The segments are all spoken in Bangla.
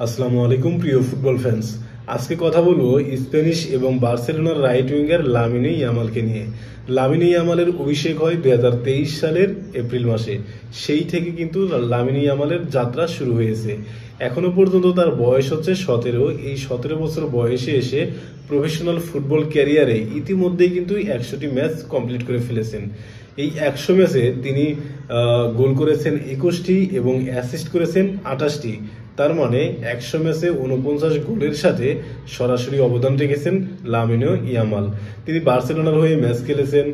আসসালামু আলাইকুম প্রিয় ফুটবল ফ্যান্স। আজকে কথা বলবো স্প্যানিশ এবং বার্সেলোনার রাইট উইঙ্গার লামিনে ইয়ামালকে নিয়ে। লামিনে ইয়ামালের অভিষেক হয় 2023 সালের এপ্রিল মাসে। সেই থেকে কিন্তু লামিনে ইয়ামালের যাত্রা শুরু হয়েছে। এখনো পর্যন্ত তার বয়স হচ্ছে 17। এই 17 বছর বয়সে এসে প্রফেশনাল ফুটবল ক্যারিয়ারে ইতিমধ্যেই কিন্তু 100টি ম্যাচ কমপ্লিট করে ফেলেছেন। এই 100 ম্যাচে তিনি গোল করেছেন 21টি এবং অ্যাসিস্ট করেছেন 28টি। তার মানে 100 ম্যাচে 49 গোলের সাথে সরাসরি অবদান রেখেছেন লামিনে ইয়ামাল। তিনি বার্সেলোনার হয়ে ম্যাচ খেলেছেন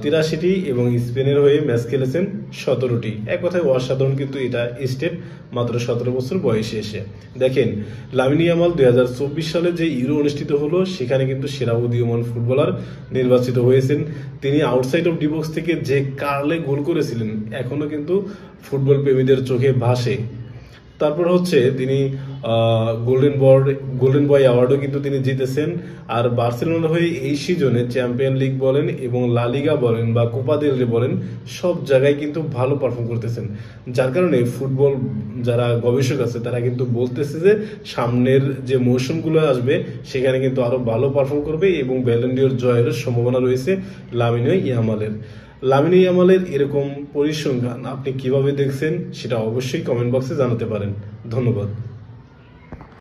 83টি এবং স্পেনের হয়ে ম্যাচ খেলেছেন 17টি। এক কথায় অসাধারণ কিন্তু এটা স্টেপ মাত্র 17 বছর বয়সে এসে। দেখেন, লামিনে ইয়ামাল 2024 সালে যে ইউরো অনুষ্ঠিত হলো সেখানে কিন্তু সেরা উদীয়মান ফুটবলার নির্বাচিত হয়েছেন। তিনি আউটসাইড অফ ডি বক্স থেকে যে কার্লে গোল করেছিলেন এখনো কিন্তু ফুটবল প্রেমীদের চোখে ভাসে। তারপর হচ্ছে তিনি গোল্ডেন বয় অ্যাওয়ার্ডও কিন্তু তিনি জিতেছেন। আর বার্সেলোনার হয়ে এই সিজনে চ্যাম্পিয়ন লিগ বলেন এবং লা লিগা বলেন বা কোপা দেল রে বলেন, সব জায়গায় কিন্তু ভালো পারফর্ম করতেছেন। যার কারণে ফুটবল যারা গবেষক আছে তারা কিন্তু বলতেছে যে সামনের যে মৌসুমগুলো আসবে সেখানে কিন্তু আরো ভালো পারফর্ম করবে এবং ব্যালন ডি'র জয়ের সম্ভাবনা রয়েছে লামিনে ইয়ামালের। লামিনে ইয়ামালের এরকম পরিসংখ্যান আপনি কিভাবে দেখছেন সেটা অবশ্যই কমেন্ট বক্সে জানাতে পারেন। ধন্যবাদ।